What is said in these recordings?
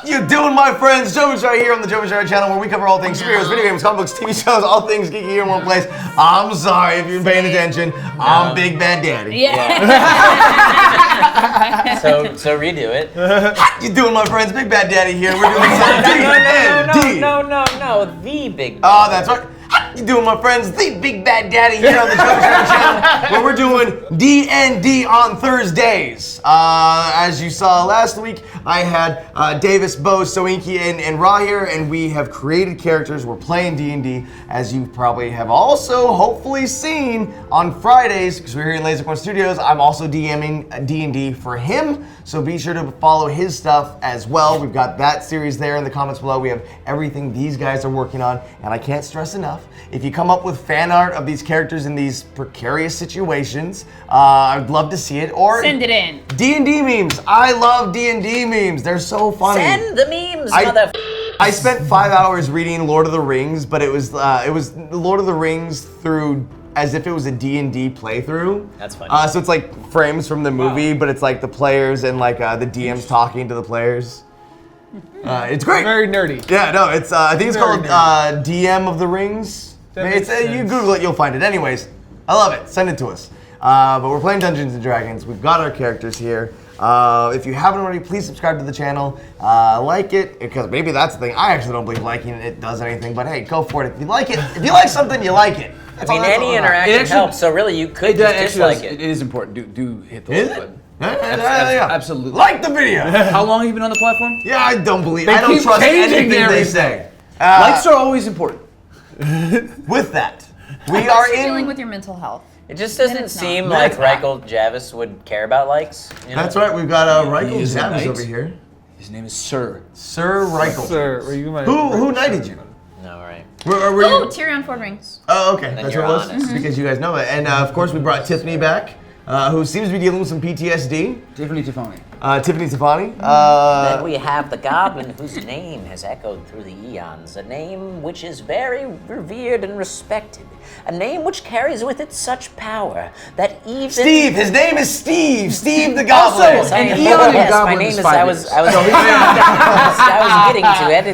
You doing, my friends? Jovenshire here on the Jovenshire channel, where we cover all things superheroes, video games, comic books, TV shows, all things geeky here in one place. I'm sorry if you've been paying attention. I'm Big Bad Daddy. Yeah. So redo it. You doing, my friends? Big Bad Daddy here. We're doing D&D. No, the Big Bad. Oh, that's right. How you doing, my friends? The Big Bad Daddy here on the Jovenshire channel, where we're doing D&D on Thursdays. As you saw last week, I had Davis, Boze, Sohinki, and Ra here, and we have created characters. We're playing D&D, as you probably have also hopefully seen on Fridays, because we're here in Lasercorn Studios. I'm also DMing D&D for him, so be sure to follow his stuff as well. We've got that series there in the comments below. We have everything these guys are working on, and I can't stress enough, if you come up with fan art of these characters in these precarious situations, I'd love to see it. Or send it in. D&D memes. I love D&D memes. They're so funny. Send the memes, mother. I spent 5 hours reading Lord of the Rings, but it was Lord of the Rings through as if it was a D&D playthrough. That's funny. So it's like frames from the movie, but it's like the players and like the DMs talking to the players. It's great. Very nerdy. Yeah, no, it's I think it's called DM of the Rings. You Google it, you'll find it. Anyways, I love it. Send it to us. But we're playing Dungeons and Dragons. We've got our characters here. If you haven't already, please subscribe to the channel. Like it, because maybe that's the thing. I actually don't believe liking it does anything, but hey, go for it. If you like it, if you like something, you like it. I mean, any interaction helps, so really you could just dislike it. It is important. Do hit the like button. Yeah. Absolutely. Like the video. How long have you been on the platform? Yeah, I don't believe. They I don't keep trust changing anything they everything. say. Likes are always important. With that, we are dealing in. with your mental health. It just doesn't it's seem not. like Reichel Javis would care about likes. You know? That's right. We've got Reichel He is a Javis knight. over here. His name is Sir. Sir Reichel. Sir, were you Who knighted you? No, right. Were Oh, you? Tyrion Ford Rings. Oh, okay. Then That's you're what it was. honest. Because you guys know it. And of course, we brought Tiffany back, who seems to be dealing with some PTSD. Tiffany Tiffany. Tiffany Tiffany. Then we have the goblin whose name has echoed through the eons, a name which is very revered and respected, a name which carries with it such power that even Steve. His name is Steve. Steve the Goblin. Also, An an eon eon yes, goblin my name is is. 5 I was getting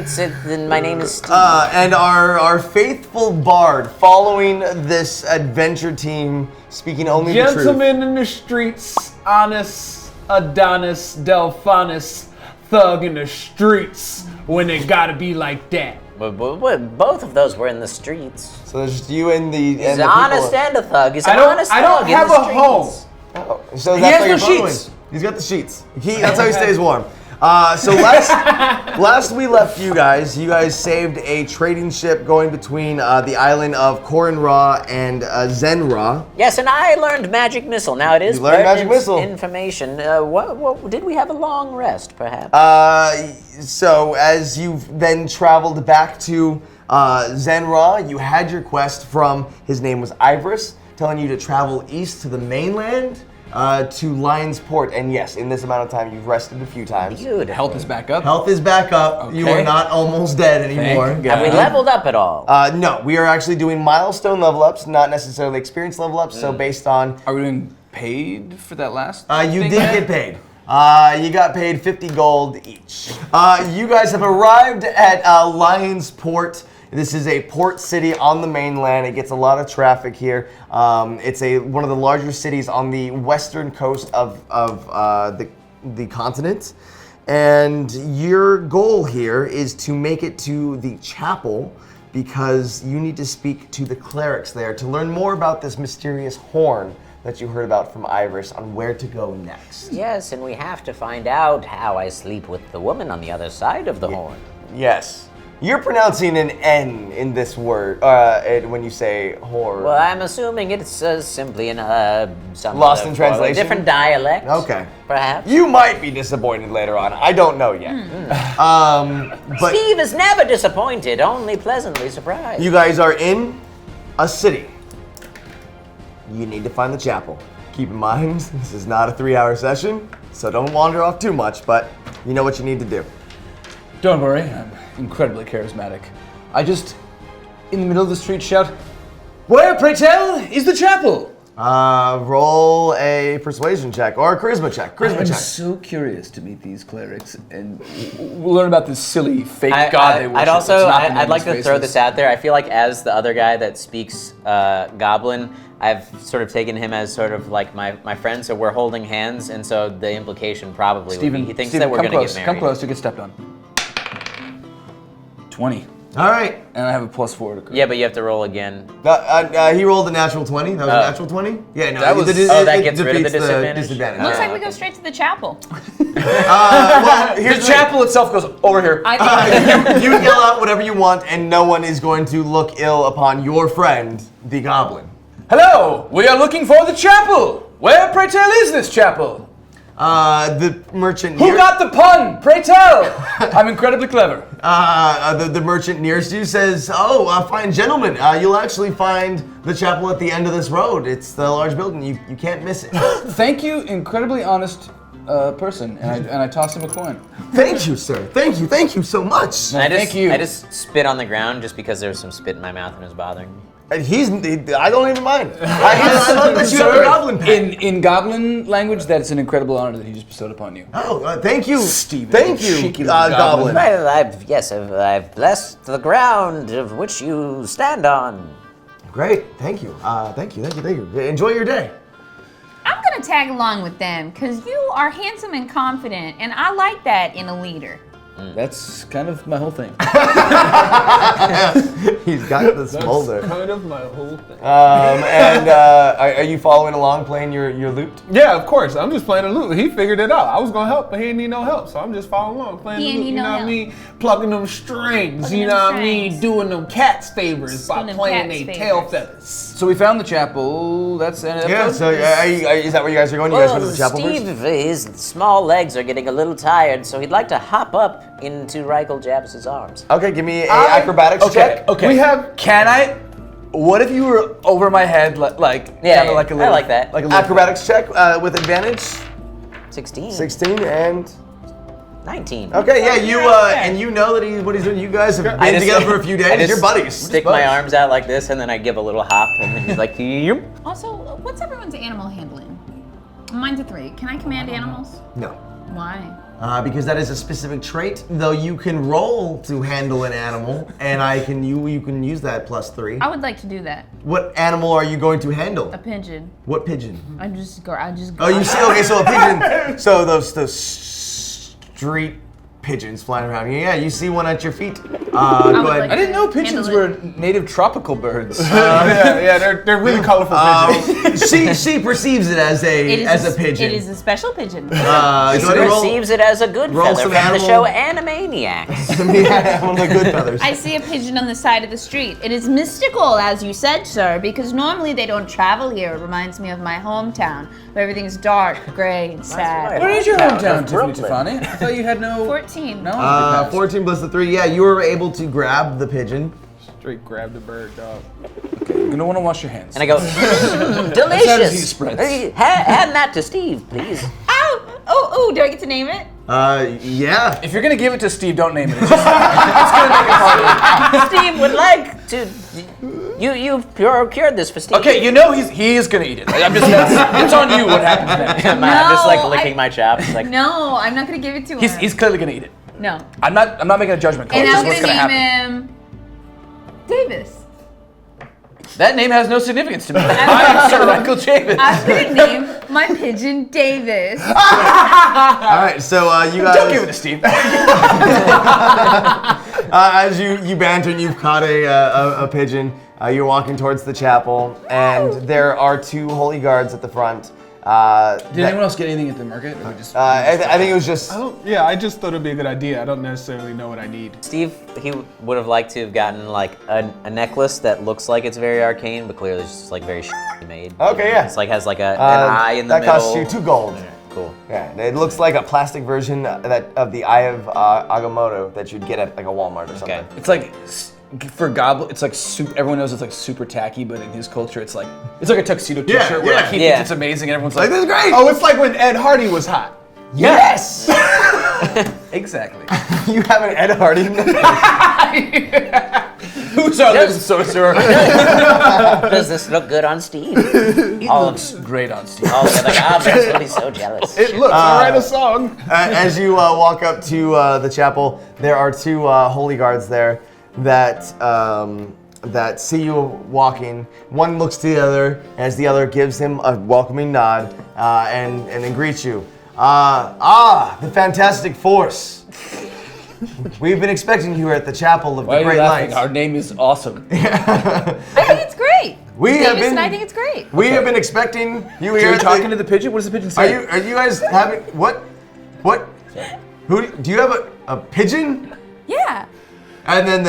to it. Then my name is Steve. And our faithful bard, following this adventure team, speaking only the truth. Gentleman in the streets, honest Adonis Delphanus, thug in the streets when it gotta be like that. But both of those were in the streets. So there's just you and the. He's honest and a thug. He's an honest I don't thug in have the a home. streets. Oh, so He that's has why no you're following. sheets. He's got the sheets. That's how he stays warm. So last we left you guys saved a trading ship going between the island of Korin Ra and Zenra. Yes, and I learned magic missile. Now it is You learned magic pertinent missile. information. What did we have a long rest, perhaps? So as you've then traveled back to Zenra, you had your quest from, his name was Ivorus, telling you to travel east to the mainland. To Lion's Port, and yes, in this amount of time, you've rested a few times. Beautiful. Health is back up. Health is back up. You Okay. are not almost dead anymore. Thank Have we leveled up at all? No, we are actually doing milestone level ups, not necessarily experience level ups. So based on, Are we doing paid for that last? you thing did there? get paid. You got paid 50 gold each. You guys have arrived at Lion's Port. This is a port city on the mainland. It gets a lot of traffic here. It's one of the larger cities on the western coast of the continent. And your goal here is to make it to the chapel because you need to speak to the clerics there to learn more about this mysterious horn that you heard about from Ivorus on where to go next. Yes, and we have to find out how I sleep with the woman on the other side of the horn. Yes. You're pronouncing an N in this word when you say horn. Well, I'm assuming it's simply in some Lost other in form, a translation? different dialect. Okay. Perhaps. You might be disappointed later on. I don't know yet. But Steve is never disappointed, only pleasantly surprised. you guys are in a city. You need to find the chapel. Keep in mind, this is not a 3-hour session, so don't wander off too much, but you know what you need to do. Don't worry, I'm incredibly charismatic. I just, in the middle of the street, shout, "Where, pray tell, is the chapel?" Roll a persuasion check or a charisma check. Charisma I'm check. so curious to meet these clerics and we'll learn about this silly fake god they worship. I'd like to throw this out there. I feel like as the other guy that speaks Goblin, I've sort of taken him as sort of like my friend, so we're holding hands, and so the implication probably would be he thinks that we're going to get married. Come close to get stepped on. 20. All right. And I have a +4 to crit. Yeah, but you have to roll again. He rolled a natural 20. That was a natural 20? Yeah, no. That was- that gets rid of the disadvantage? Looks like we go straight to the chapel. Well, here's The chapel itself goes over here. you yell out whatever you want, and no one is going to look ill upon your friend, the goblin. Hello, we are looking for the chapel. Where, pray tell, is this chapel? The merchant. Who got the pun? Pray tell. I'm incredibly clever. The merchant nearest you says, "Oh, fine gentlemen, you'll actually find the chapel at the end of this road. It's the large building. You can't miss it." Thank you, incredibly honest person, and I toss him a coin. Thank you, sir. Thank you so much. And Thank you. I just spit on the ground just because there was some spit in my mouth and it was bothering me. And I don't even mind. I love that you have a goblin pet. In goblin language, that's an incredible honor that he just bestowed upon you. Oh, thank you, Steven, Thank you, cheeky little goblin. Well, I've blessed the ground of which you stand on. Great, thank you. Thank you. Enjoy your day. I'm gonna tag along with them because you are handsome and confident, and I like that in a leader. That's kind of my whole thing. He's got the smolder. Kind of my whole thing. Are you following along, playing your lute? Yeah, of course. I'm just playing the lute. He figured it out. I was gonna help, but he didn't need no help, so I'm just following along, playing the lute. You know what I mean? Plucking them strings. You know what I mean? Doing them cats favors by playing their tail feathers. So we found the chapel. That's the end of the Yeah. episode? So is that where you guys are going? You guys go to the chapel Steve, first? his small legs are getting a little tired, so he'd like to hop up into Reichel Jabbis's arms. Okay, give me an acrobatics check. Okay. We have. Can I? What if you were over my head, like Yeah, kind of like a little? I like that. Like a little Acrobatics check with advantage. 16. 16 and 19. okay, yeah, you and you know that what he's doing. You guys have I been just- together for a few I days. just You're buddies. Stick my arms out like this, and then I give a little hop, and then he's like, "Yep." Also, what's everyone's animal handling? Mine's a 3. Can I command animals? No. Why? Because that is a specific trait, though you can roll to handle an animal, and you can use that +3. I would like to do that. What animal are you going to handle? A pigeon. What pigeon? I just go. Oh, you see? Okay, so a pigeon. So those street pigeons flying around. Yeah, you see one at your feet. Go ahead. I didn't know pigeons were native tropical birds. Yeah, they're really colorful pigeons. she perceives it as a pigeon. It is a special pigeon. He Go ahead and roll. receives it as a good roll feather some from animal- the show Animaniacs. Yeah, one of the good feathers. I see a pigeon on the side of the street. It is mystical, as you said, sir, because normally they don't travel here. It reminds me of my hometown, where everything's dark, gray, and sad. Where is your hometown, Of Tiffany Brooklyn. Tefani? I thought you had no. 14. No. 14 plus the 3. Yeah, you were able to grab the pigeon. Straight grab the bird, dog. You're gonna want to wash your hands. And I go, How does he delicious. spread? Hey, hand that to Steve, please. Ow! Oh, do I get to name it? Yeah. If you're gonna give it to Steve, don't name it. It's gonna make it harder. Steve would like to. You've cured this for Steve. Okay, you know he is gonna eat it. It's on you what happens next. I'm just like No, licking my chops. Like, No, I'm not gonna give it to him. He's clearly gonna eat it. No. I'm not making a judgment call. And It's I'm just gonna what's gonna name happen. him Davis. That name has no significance to me. I'm Sir Michael Javis. I'm gonna name my pigeon Davis. All right, so you guys. Don't give it to Steve. As you banter and you've caught a pigeon, you're walking towards the chapel, and there are 2 holy guards at the front. Did anyone else get anything at the market? Or we just, I think it was just. I just thought it'd be a good idea. I don't necessarily know what I need. Steve, he would have liked to have gotten like a necklace that looks like it's very arcane, but clearly it's just like very made. Okay, yeah. It's like has like an eye in the that middle. costs you 2 gold. Cool. Yeah, it looks like a plastic version of the Eye of Agamotto that you'd get at like a Walmart or something. Okay. it's like for goblin, it's like everyone knows it's like super tacky, but in his culture, it's like a tuxedo T-shirt where like he yeah. thinks it's amazing, and everyone's Like, like, this is great. Oh, it's like when Ed Hardy was hot. Yes. exactly. You have an Ed Hardy. Who's Fruits are living so, sir. Does this look good on Steve? It looks great on Steve. All the other goblins will be so jealous. It looks. I'll write a song. As you walk up to the chapel, there are two holy guards there that see you walking. One looks to the other as the other gives him a welcoming nod and then greets you. The Fantastic Force. We've been expecting you here at the Chapel of the Great Lights. Our name is awesome. I think it's great. I think it's great. We have been expecting you Are here. you talking to the pigeon? What does the pigeon say? Are you guys having what? Who do you have a pigeon? Yeah. And then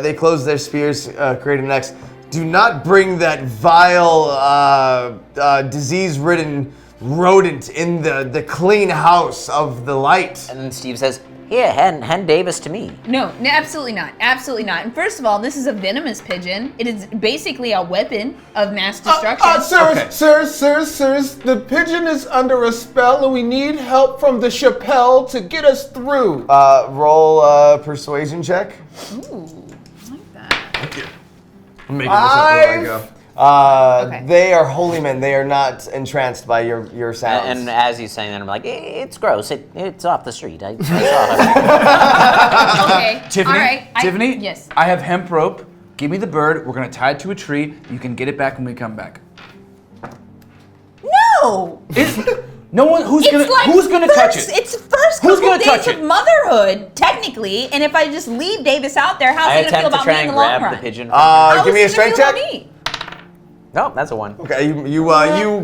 they close their spears, creating an X. Do not bring that vile, disease-ridden rodent in the clean house of the light. And then Steve says, "Here, hand Davis to me." No, absolutely not. Absolutely not. And first of all, this is a venomous pigeon. It is basically a weapon of mass destruction. Sirs, the pigeon is under a spell and we need help from the chapel to get us through. Roll a persuasion check. Ooh, I like that. Thank you. I'm making this up where I go. Okay. They are holy men. They are not entranced by your sounds. And as he's saying that, I'm like, "It's gross. It's off the street." I saw her. Okay. Tiffany, All right. Tiffany, Yes. I have hemp rope. Give me the bird. We're gonna tie it to a tree. You can get it back when we come back. No. No one. Who's gonna touch it? It's first Who's couple gonna touch days of it? motherhood, technically. And if I just leave Davis out there, how's I he gonna feel attempt to about me try in and the long grab run? the pigeon. How's Give me he a gonna strength feel check. about me? No, that's a 1. Okay, you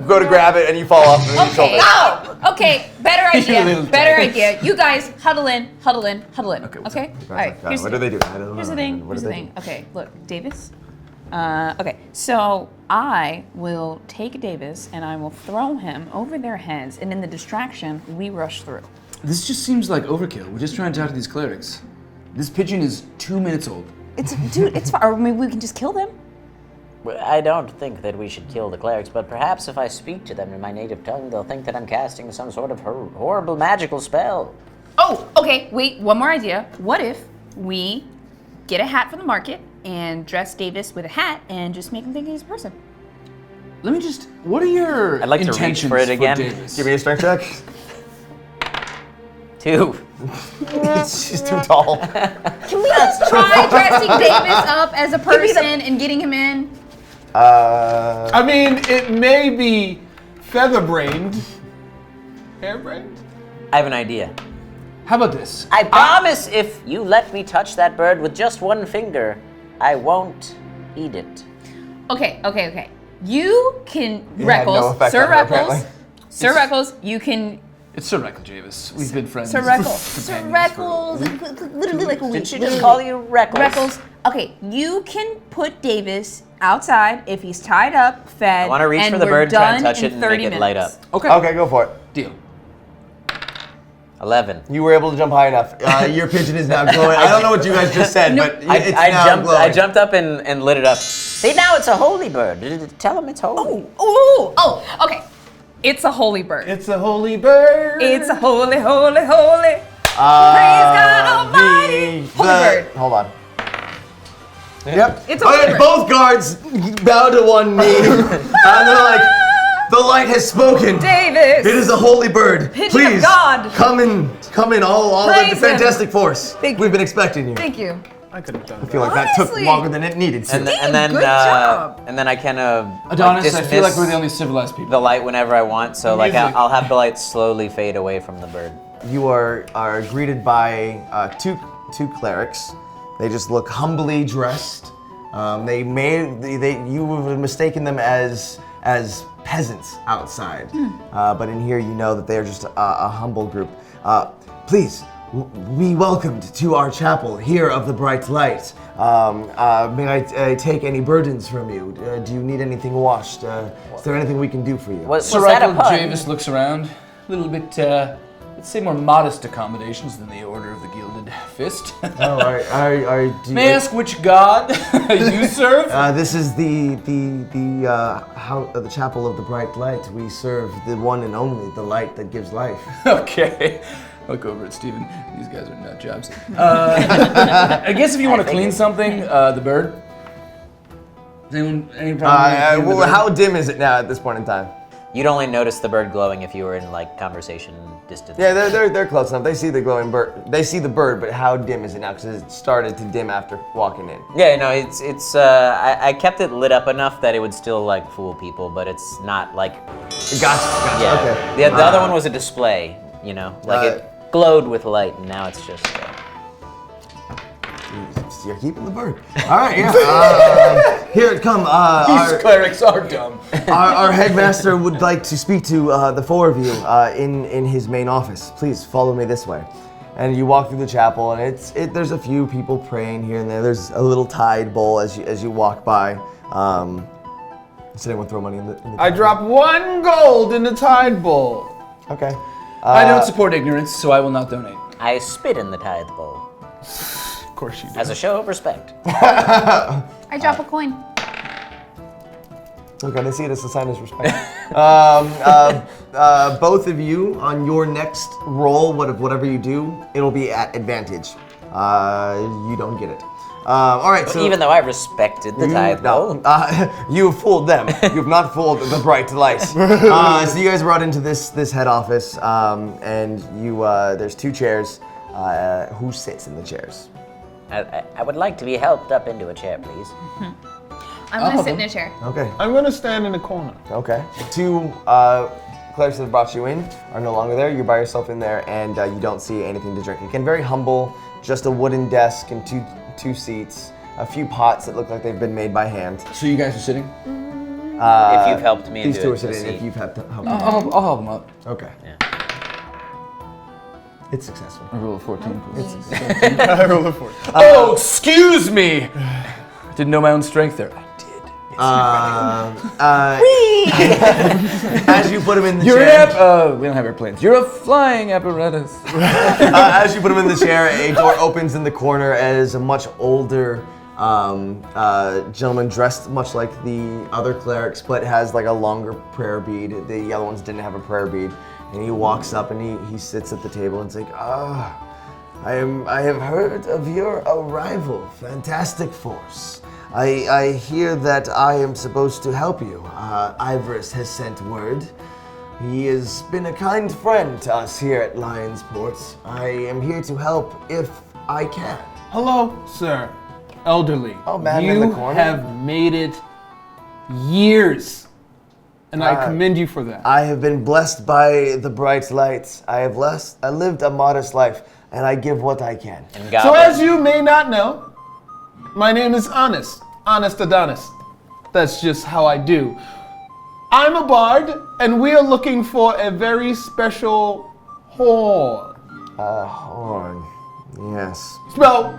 go to grab it and you fall off. And Okay. you Oh, okay. Better idea. little Better tight. idea. You guys huddle in. Okay. what's Okay. All right. What do they do? Here's the thing. Okay. Look, Davis. Okay. So I will take Davis and I will throw him over their heads, and in the distraction, we rush through. This just seems like overkill. We're just trying to talk to these clerics. This pigeon is 2 minutes old. It's fine. Or maybe we can just kill them. Well, I don't think that we should kill the clerics, but perhaps if I speak to them in my native tongue, they'll think that I'm casting some sort of horrible magical spell. Oh, okay. Wait, one more idea. What if we get a hat from the market and dress Davis with a hat and just make him think he's a person? Let me just. What are your I'd like to reach intentions for it again. Davis? Give me a strength check. 2. She's too tall. Can we just try dressing Davis up as a person and getting him in? I mean, it may be feather-brained. Hair-brained? I have an idea. How about this? I promise if you let me touch that bird with just one finger, I won't eat it. Okay. You can, had no Reckles, effect Sir on her, Reckles, apparently. Sir Reckles, you can, It's Sir Reckles, Javis. We've been friends. Sir Reckles, Sir companions for- Reckles, literally like a week. Did she just call you Reckles? Reckles. Okay, you can put Davis outside if he's tied up, fed, I want to reach and for the we're bird, try and done touch in it, and 30 make it light up. minutes. Okay. Okay, go for it. Deal. 11. You were able to jump high enough. Your pigeon is now glowing. I don't know what you guys just said, but it's now glowing. I jumped up and lit it up. See, now it's a holy bird. Tell him it's holy. Oh, okay. It's a holy bird. It's a holy bird. It's a holy. Praise God Almighty. Holy bird. Hold on. Yep. It's a holy bird. Both guards bow to one knee, and they're like, "The light has spoken. Davis. It is a holy bird. Pigeon of Please God. come in, all of the Praise him. Fantastic Force. Thank you. We've been expecting you." Thank you. I could have done I feel like that Honestly. took longer than it needed to. And then, good job. and then I kind of Adonis, I feel like we're the only civilized people. the light whenever I want. So like Music. I'll have the light slowly fade away from the bird. You are greeted by two clerics. They just look humbly dressed. You would have mistaken them as peasants outside, but in here you know that they are just a humble group. Please, be welcomed to our chapel here of the bright light. May I take any burdens from you? Do you need anything washed? Is there anything we can do for you? Was Sir that a Reckles pun? Javis looks around. A little bit, let's say more modest accommodations than the Order of the Gilded Fist. Do May I ask which god you serve? This is the chapel of the bright light. We serve the one and only, the light that gives life. Okay. Look over at Steven. These guys are nut jobs. I guess if you want to clean something, the bird, Is anyone any problem? Well, how dim is it now at this point in time? You'd only notice the bird glowing if you were in like conversation distance. Yeah, they're close enough. They see the glowing bird. They see the bird, but how dim is it now? Because it started to dim after walking in. Yeah, no, it's. I kept it lit up enough that it would still like fool people, but it's not like. Gotcha. Yeah. Okay. The other one was a display, you know, like it glowed with light, and now it's just. You're keeping the bird. All right, yeah. Here it come. These clerics are dumb. Our headmaster would like to speak to the four of you in his main office. Please follow me this way. And you walk through the chapel, and there's a few people praying here and there. There's a little tide bowl as you walk by. Does anyone throw money in the I drop 1 gold in the tide bowl. Okay. I don't support ignorance, so I will not donate. I spit in the tithe bowl. Of course you do. As a show of respect. I drop a coin. Okay, they see it as a sign of respect. Both of you, on your next roll, whatever you do, it'll be at advantage. You don't get it. All right, so Even though I respected the tithe bowl. you fooled them. You've not fooled the bright lights. So you guys brought into this head office, and there's 2 chairs. Who sits in the chairs? I would like to be helped up into a chair, please. I'm gonna sit in a chair. Okay. I'm gonna stand in the corner. Okay. 2 clerics that brought you in are no longer there. You're by yourself in there, and you don't see anything to drink. Again, very humble. Just a wooden desk and two seats. A few pots that look like they've been made by hand. So you guys are sitting? If you've helped me These into 2 are it, sitting. to If see. you've helped them. I'll help them up. Okay. Yeah. It's successful. I roll a 14. Please. I roll a 4. Oh, excuse me! Didn't know my own strength there. I did. As you put him in the You're chair, we don't have airplanes. You're a flying apparatus. as you put him in the chair, a door opens in the corner as a much older gentleman dressed much like the other clerics, but has like a longer prayer bead. The other ones didn't have a prayer bead. And he walks up and he sits at the table and is like, I have heard of your arrival, fantastic force. I hear that I am supposed to help you. Ivorus has sent word. He has been a kind friend to us here at Lionsport. I am here to help if I can. Hello, sir. Elderly. Oh, man you in the corner. have made it years. And I commend you for that. I have been blessed by the bright lights. I lived a modest life, and I give what I can. And So as you may not know, my name is Honest Adonis. That's just how I do. I'm a bard, and we are looking for a very special horn. Horn. Yes. Spelled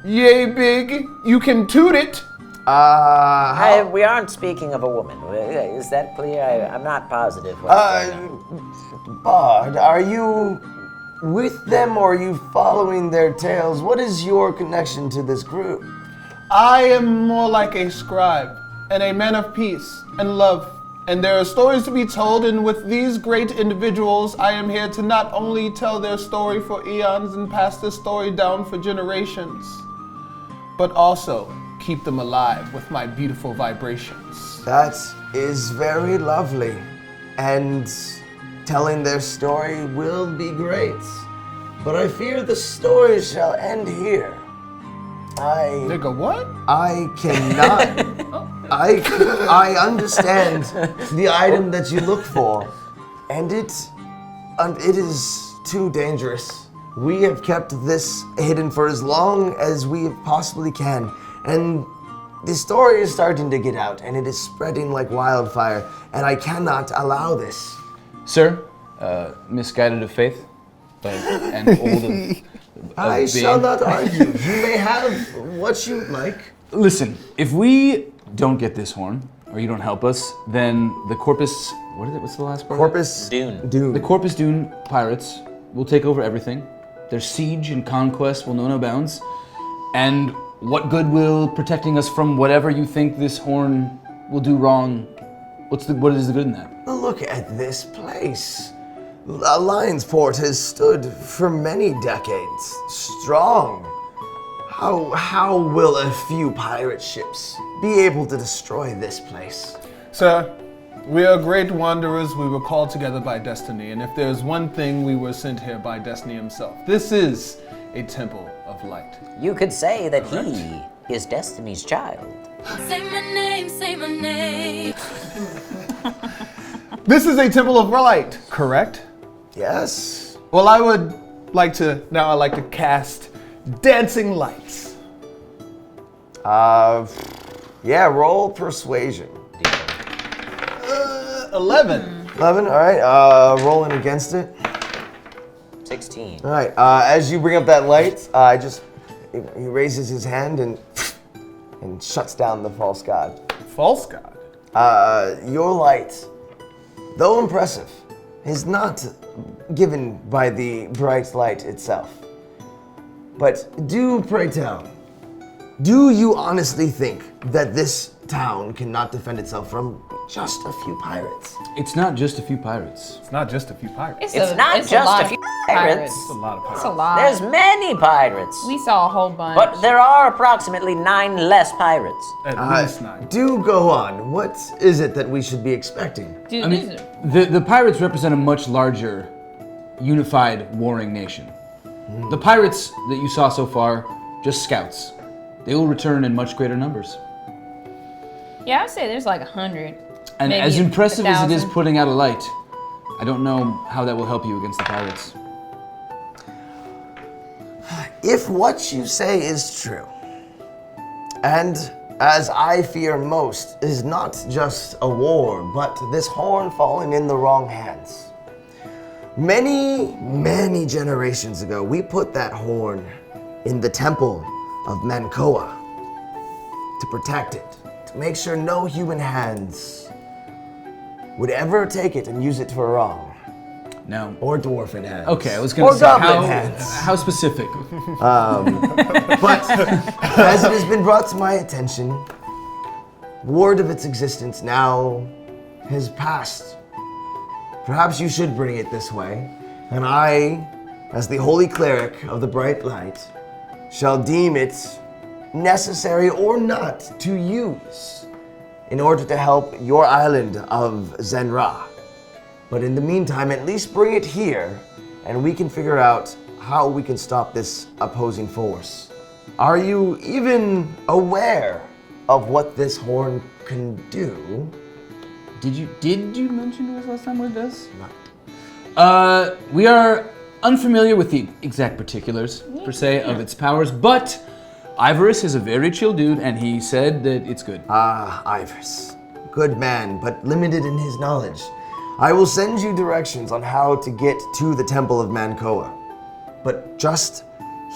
yay big. You can toot it. We aren't speaking of a woman. Is that clear? I'm not positive. What's going on. Bard, are you with them or are you following their tales? What is your connection to this group? I am more like a scribe and a man of peace and love. And there are stories to be told, and with these great individuals, I am here to not only tell their story for eons and pass this story down for generations, but also keep them alive with my beautiful vibrations. That is very lovely. And telling their story will be great. But I fear the story shall end here. Nigga, what? I cannot. I understand the item that you look for, and it is too dangerous. We have kept this hidden for as long as we possibly can, and the story is starting to get out, and it is spreading like wildfire, and I cannot allow this. Sir, misguided of faith, and old of I shall not argue. You may have what you like. Listen, if we don't get this horn, or you don't help us, then the Corpus, what is it? What's the last part? Corpus Dune. The Corpus Dune pirates will take over everything. Their siege and conquest will know no bounds. And what good will protecting us from whatever you think this horn will do wrong? What is the good in that? Look at this place. Lionsport has stood for many decades, strong. How will a few pirate ships be able to destroy this place? Sir, we are great wanderers. We were called together by destiny, and if there's one thing, we were sent here by destiny himself. This is a temple of light. You could say that he is Destiny's child. Say my name, say my name. This is a temple of light, correct? Yes. Well, I would like to cast dancing lights. Yeah, roll persuasion. 11. 11, all right. Rolling against it. 16. All right. As you bring up that light, he raises his hand and shuts down the false god. False god? Your light, though impressive, is not given by the bright light itself. But do pray tell, do you honestly think that this town cannot defend itself from just a few pirates? It's not just a few pirates. It's not just a few pirates. It's not just a few pirates. It's a lot of pirates. It's a lot. There's many pirates. We saw a whole bunch. But there are approximately 9 less pirates. At least 9. Do go on. What is it that we should be expecting? Dude, I mean, the pirates represent a much larger, unified warring nation. The pirates that you saw so far, just scouts. They will return in much greater numbers. yeah, I'd say there's like 100. And maybe as impressive as it is 1,000. putting out a light, I don't know how that will help you against the pirates. If what you say is true, and as I fear most, is not just a war, but this horn falling in the wrong hands. Many, many generations ago, we put that horn in the temple of Mancoa to protect it, to make sure no human hands would ever take it and use it for wrong. Now, Or dwarven hands. okay, I was going Or to say goblin hands. how specific. But as it has been brought to my attention, word of its existence now has passed. Perhaps you should bring it this way, and I, as the holy cleric of the bright light, shall deem it necessary or not to use in order to help your island of Zenra. But in the meantime, at least bring it here, and we can figure out how we can stop this opposing force. Are you even aware of what this horn can do? Did you mention to us last time what it does? We are unfamiliar with the exact particulars, per se, of its powers, but Ivorus is a very chill dude, and he said that it's good. Ivorus. Good man, but limited in his knowledge. I will send you directions on how to get to the Temple of Mancoa. But just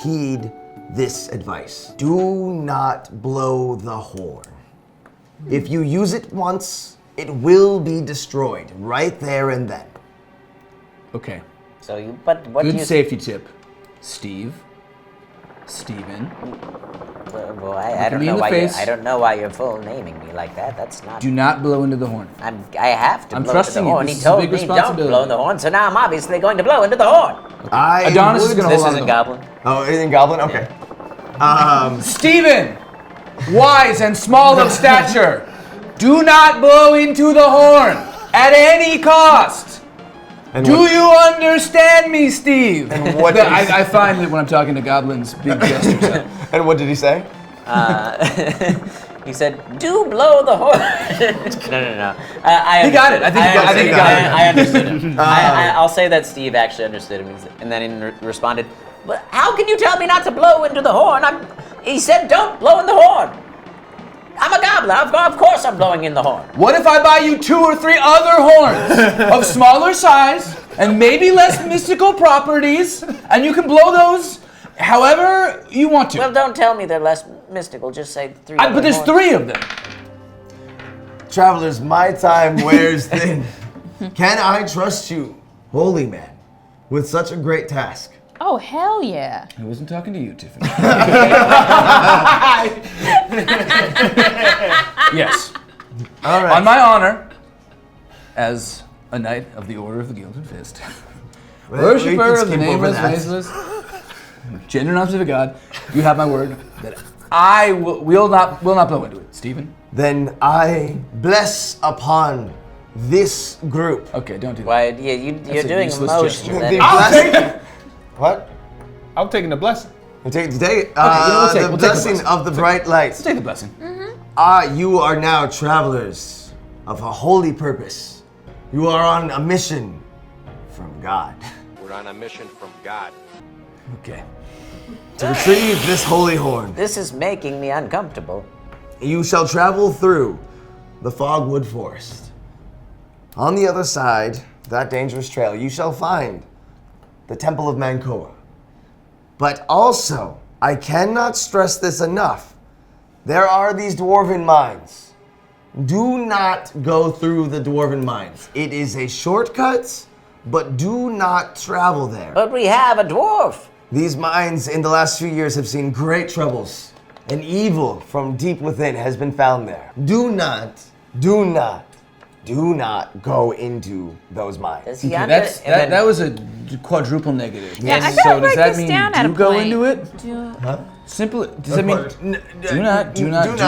heed this advice. Do not blow the horn. If you use it once, it will be destroyed right there and then. Okay. So you, but what do Good you... safety tip. Steven. Well, I don't me know in the why face. I don't know why you're full naming me like that. That's not. Do not blow into the horn. I have to I'm blow into trusting the you. horn. This He is a told big me don't responsibility. blow in the horn, so now I'm obviously going to blow into the horn. Adonis is gonna This hold on isn't to the Goblin. Oh, anything goblin? Okay. Steven! Wise and small of stature, do not blow into the horn at any cost. And Do what- you understand me, Steve? And what did he say? I find that when I'm talking to goblins, big gestures help. And what did he say? He said, "Do blow the horn." No. He got it. I think he got it. I understood him. I'll say that Steve actually understood him, and then he responded, "But how can you tell me not to blow into the horn? He said, don't blow in the horn. I'm a goblin. Of course I'm blowing in the horn." What if I buy you 2 or 3 other horns of smaller size and maybe less mystical properties, and you can blow those however you want to? Well, don't tell me they're less mystical. Just say 3. But there's horns. 3 of them. Travelers, my time wears thin. Can I trust you, holy man, with such a great task? Oh, hell yeah. I wasn't talking to you, Tiffany. Yes. All right. On my honor, as a knight of the Order of the Gilded Fist, Well, we worshipper can of the skip over nameless, that. faceless. gender non-specific god, you have my word that I will not blow into it. Stephen? Then I bless upon this group. Okay, don't do that. Why? Yeah, you're doing useless motions. gesture. and then- I'll take it. What? I'm taking the blessing. You take it. we'll take The the blessing blessing. of the bright light. Let's take the blessing. You are now travelers of a holy purpose. You are on a mission from God We're on a mission from God. Okay. to retrieve this holy horn. This is making me uncomfortable. You shall travel through the Fogwood Forest. On the other side, that dangerous trail, you shall find the Temple of Mankoa. But also, I cannot stress this enough, there are these dwarven mines. Do not go through the dwarven mines. It is a shortcut, but do not travel there. But we have a dwarf. These mines in the last few years have seen great troubles, and evil from deep within has been found there. Do not go into those mines. Does he Okay, under- that's, and then- that was a quadruple negative. Yeah, I so gotta does write that this mean down at do a go point. into it? Do- Simple. Does that mean do not. do not.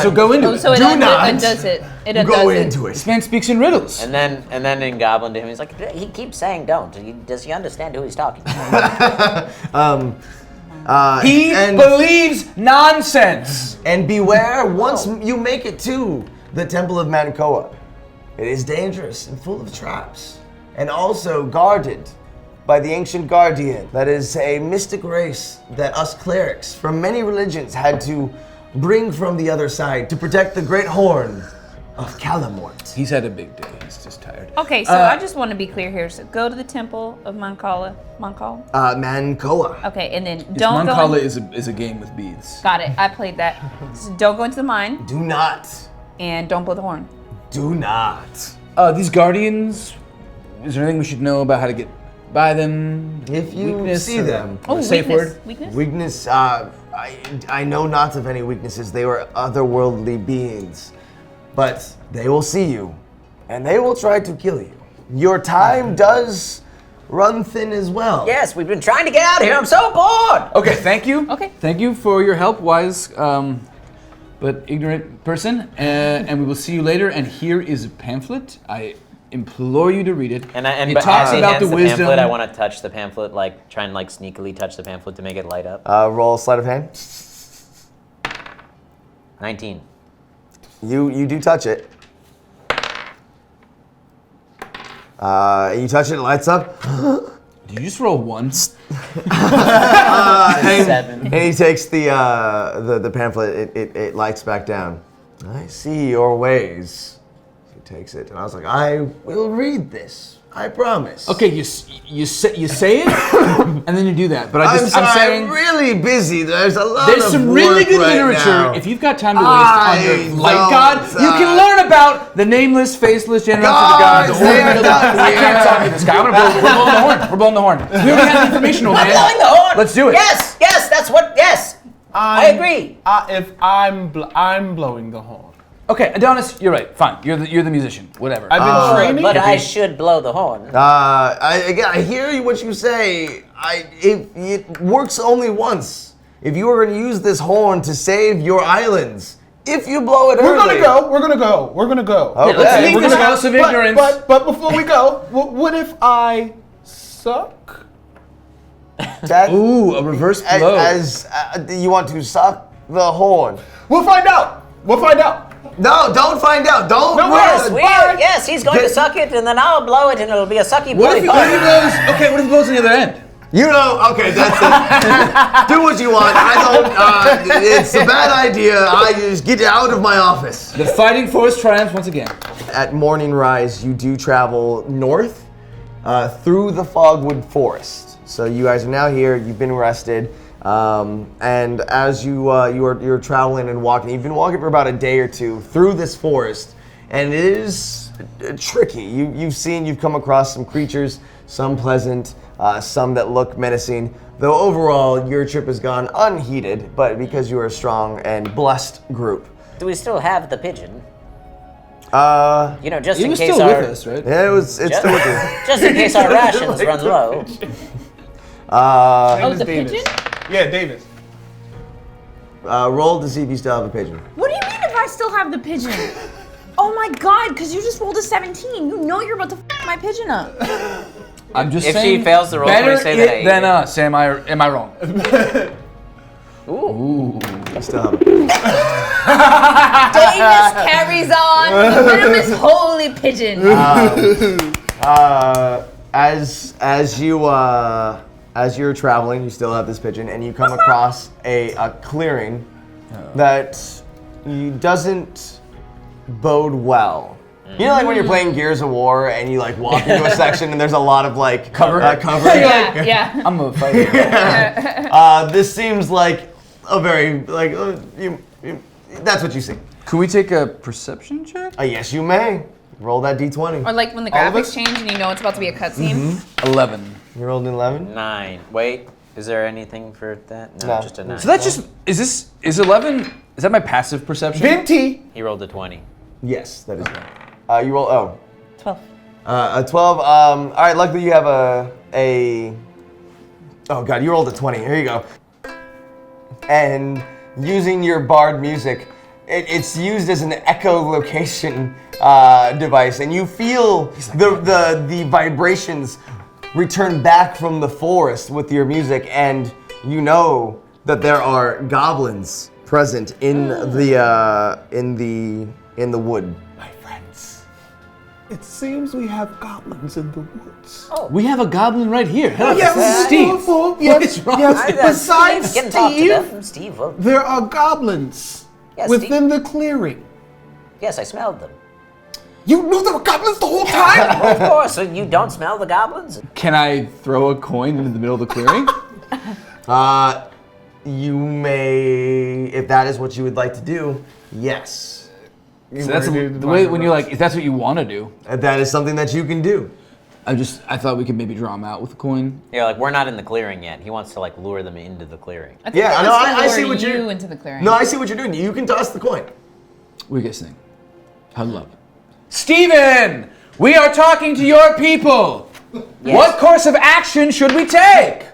So go into Oh, it. so it Do not undoes it. It Go undoes it. into This it. man speaks in riddles. And then in Goblin to him, he's like, he keeps saying don't. Does he understand who he's talking to? He and- believes nonsense. And beware, once you make it to the Temple of Mankoa, it is dangerous and full of traps, and also guarded by the ancient guardian. That is a mystic race that us clerics from many religions had to bring from the other side to protect the great horn of Calamort. He's had a big day. He's just tired. Okay, so I just want to be clear here. So go to the Temple of Mankoa. Mankoa. Okay, and then don't go. Mancala is a game with beads. Got it. I played that. So don't go into the mine Do not. and don't blow the horn. Do not. These guardians. Is there anything we should know about how to get by them? If you Weakness see or- them. Oh, Safe weakness. word? Weakness? Weakness, I know not of any weaknesses. They were otherworldly beings. But they will see you, and they will try to kill you. Your time does run thin as well. Yes, we've been trying to get out of here. I'm so bored. Okay, thank you. Okay. Thank you for your help, wise but ignorant person. And we will see you later. And here is a pamphlet. I implore you to read it. And it but talks as he about hands the wisdom. pamphlet, I want to touch the pamphlet, like try and like sneakily touch the pamphlet to make it light up. Roll sleight of hand. 19. You do touch it. You touch it, it lights up. Did you just roll once? 7. And he takes the pamphlet, it lights back down. I see your ways. He takes it, and I was like, I will read this. I promise. Okay, you say it, and then you do that. But I'm sorry, saying I'm really busy. There's a lot there's of some really work good right literature. now. If you've got time to waste on your light don't, god, you can learn about the nameless, faceless generosity of Guys, God. they are done I here. can't talk to this guy. We're blowing the horn. We're blowing the horn. We already have the information, old I'm man. blowing the horn. Let's do it. Yes, that's what. Yes, I agree. If I'm blowing the horn. Okay, Adonis, you're right. Fine. You're the musician. Whatever. I've been training. But I should blow the horn. I hear you what you say. It works only once. If you are going to use this horn to save your islands, if you blow it We're early, gonna go. Okay. Let's leave We're this gonna- house of ignorance. But before we go, what if I suck? That, Ooh, a reverse blow. as you want to suck the horn. We'll find out. No, don't find out. Don't. No, Yes, run. yes, he's going to suck it, and then I'll blow it, and it'll be a sucky What if bloody he horn. blows? Okay, what if he blows on the other end? You know, okay, that's it. Do what you want. I don't. It's a bad idea. I just get out of my office. The fighting force triumphs once again. At morning rise, you do travel north through the Fogwood Forest. So you guys are now here. You've been rested, and as you're traveling and walking, you've been walking for about a day or two through this forest, and it is tricky. You've come across some creatures, some pleasant, some that look menacing. Though overall, your trip has gone unheeded, but because you are a strong and blessed group. Do we still have the pigeon? You Just He in was case still our with us, right? Yeah, it's still with you. just in case our rations run low. Oh, the Davis. pigeon? Yeah, Davis. Roll to see if you still have a pigeon. What do you mean if I still have the pigeon? Oh my god, because you just rolled a 17. You know you're about to f my pigeon up. I'm just If saying. she fails the roll, better can we say that I it ate than it? us. Am I wrong? Ooh. You still have a pigeon. Davis carries on. Look at this holy pigeon. As you're traveling, you still have this pigeon, and you come across a clearing that doesn't bode well. You know, like when you're playing Gears of War and you like walk into a section and there's a lot of like cover. Yeah. I'm a fighter. This seems like a very like that's what you see. Could we take a perception check? Yes, you may. Roll that d20. Or like when the All of graphics us? change and you know it's about to be a cutscene. 11. You rolled an 11. 9. Wait, is there anything for that? No, No. just a 9. So that's just. Is 11? Is that my passive perception? Venti. He rolled a 20. Yes, that is right. You roll 12. a 12. All right, luckily you have a. Oh god, you rolled a 20. Here you go. And using your bard music, it's used as an echolocation device, and you feel the vibrations return back from the forest with your music, and you know that there are goblins present in the wood. My friends, it seems we have goblins in the woods. We have a goblin right here. Hello, Yes, this is Steve. What Yes, is wrong? yes. Besides Getting talked to Steve, death from Steve. Well, there are goblins Yes, within the clearing. yes, I smelled them. You knew there were goblins the whole time? Well, of course, so you don't smell the goblins? Can I throw a coin into the middle of the clearing? You may, if that is what you would like to do, yes. So that's the way when you're like, if that's what you want to do. That is something that you can do. I thought we could maybe draw him out with a coin. Yeah, like we're not in the clearing yet. He wants to like lure them into the clearing. I think Yeah, he no, wants to I see lure what you're. you into the clearing. No, I see what you're doing. You can toss the coin. What do you guys think? Huddle up. Steven! We are talking to your people! Yes. What course of action should we take?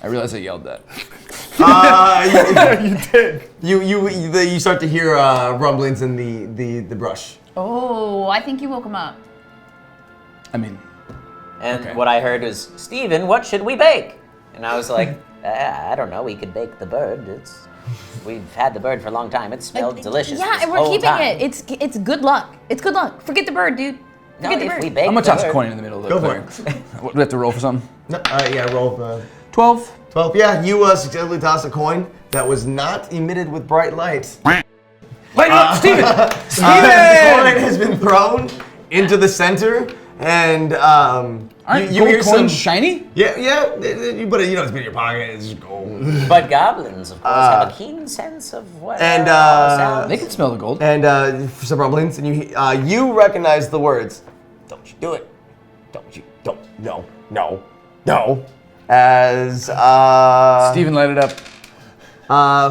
I realize I yelled that. You did. You start to hear rumblings in the brush. Oh, I think you woke him up. I mean, And Okay. what I heard was, Steven, what should we bake? And I was like, I don't know. We could bake the bird. We've had the bird for a long time. It smelled delicious. Yeah, this and we're whole keeping time. it. It's good luck. It's good luck. Forget the bird, dude. No, Forget the if bird. we bake I'm gonna the toss a bird- coin in the middle of the Go for clearing. What, do we have to roll for something? No, yeah, roll 12. 12. Yeah, you successfully toss a coin that was not emitted with bright lights. Light it up, Steven! The coin has been thrown into the center, and Aren't you gold hear coins some. shiny? Yeah, you put it. You know, it's been in your pocket. It's just gold. But goblins, of course, have a keen sense of what and, all sounds. They can smell the gold. And some rumblings, and you recognize the words. Don't you do it? No. As Steven, light it up.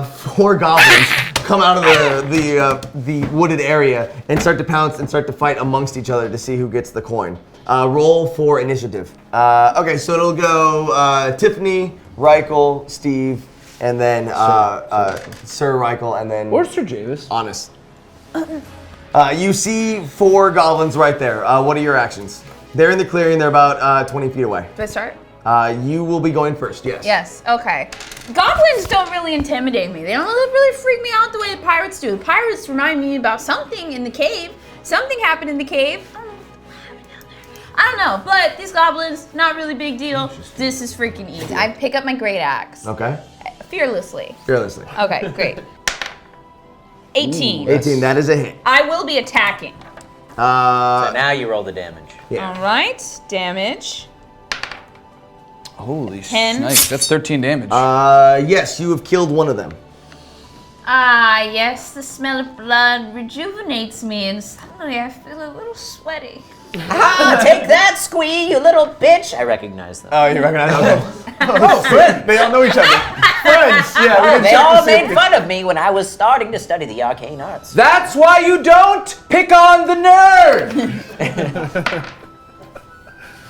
4 goblins come out of the wooded area and start to pounce and start to fight amongst each other to see who gets the coin. Roll for initiative. Okay, so it'll go Tiffany, Reichel, Steve, and then Sir Reichel, and then Or Sir Javis. Honest. You see 4 goblins right there. What are your actions? They're in the clearing. They're about 20 feet away. Do I start? You will be going first. Yes. Yes. Okay. Goblins don't really intimidate me. They don't really freak me out the way the pirates do. The pirates remind me about something in the cave. Something happened in the cave. I don't know, but these goblins, not really big deal. This is freaking easy. I pick up my great axe. Okay. Fearlessly. Fearlessly. Okay, great. 18. 18. That is a hit. I will be attacking. So now you roll the damage. Yeah. All right, damage. Holy 10. Nice. That's 13 damage. Yes, you have killed one of them. Ah, yes, the smell of blood rejuvenates me, and suddenly I feel a little sweaty. Ah, take that, Squee, you little bitch! I recognize them. Oh, you recognize them? Oh, friend. They all know each other. Friends. Yeah, we can They check to all see if made fun of me when I was starting to study the arcane arts. That's why you don't pick on the nerd!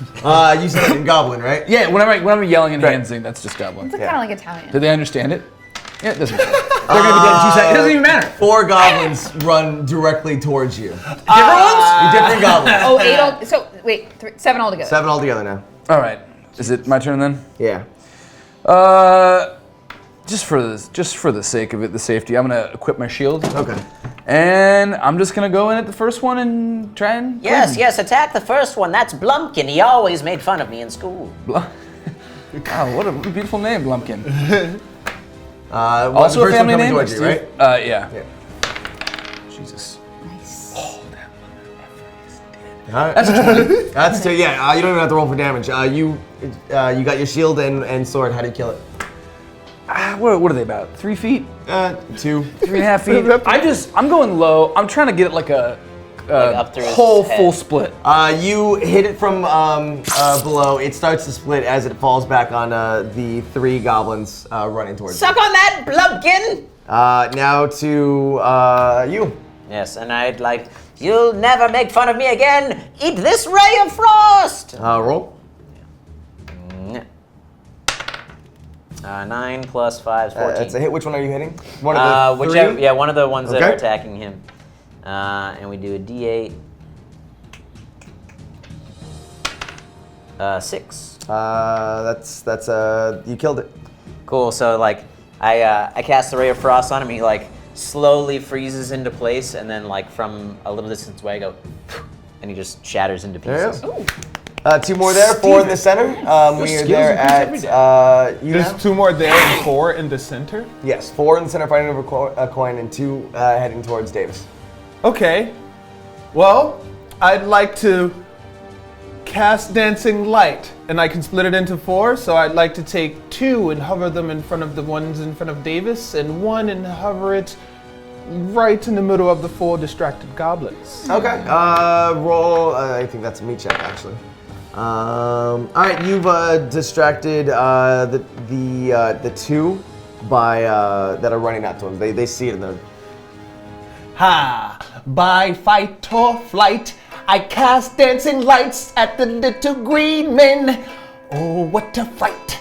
You said it in Goblin, right? Yeah, when I'm yelling and handsing, that's just Goblin. It's kind of like Italian. Do they understand it? Yeah, it doesn't matter. They're gonna be dead in 2 seconds. It doesn't even matter. 4 goblins run directly towards you. Different ones? Different goblins. Oh, 8 all. So wait, 7 altogether. 7 altogether now. All right. Is it my turn then? Yeah. Just for the sake of it, the safety, I'm gonna equip my shield. Okay. And I'm just gonna go in at the first one and try and. Yes, attack the first one. That's Blumpkin. He always made fun of me in school. Wow, what a beautiful name, Blumpkin. Also a family name, towards you, right? Yeah. Nice. Jesus. Oh, that mother is dead. All right. That's a 20. That's 2. Yeah. You don't even have to roll for damage. You got your shield and sword. How do you kill it? What are they about? 3 feet? 2. 3.5 feet. I'm going low. I'm trying to get it like a up through his whole head. full split. You hit it from below. It starts to split as it falls back on the 3 goblins running towards Suck on that, Blumpkin! you. Now to you. Yes, and I'd like, you'll never make fun of me again. Eat this ray of frost. Roll. 9 plus 5 is 14. That's a hit. Which one are you hitting? One of the 3? Whichever, yeah, one of the ones that are Okay. attacking him. And we do a D8. 6. That's you killed it. Cool. So like, I cast the ray of frost on him. He like slowly freezes into place, and then like from a little distance away, I go, and he just shatters into There pieces. you go. 2 more there. 4 in the center. We are skills there increase at you There's now? 2 more there and 4 in the center. Yes, 4 in the center fighting over a coin, and 2 heading towards Davis. Okay. Well, I'd like to cast Dancing Light, and I can split it into 4. So I'd like to take 2 and hover them in front of the ones in front of Davis, and 1 and hover it right in the middle of the 4 distracted goblins. Okay. Roll. I think that's a meat check actually. All right, you've distracted the 2 by that are running out to him. They see it and they're. Ha! By fight or flight, I cast dancing lights at the little green men. Oh, what a fright!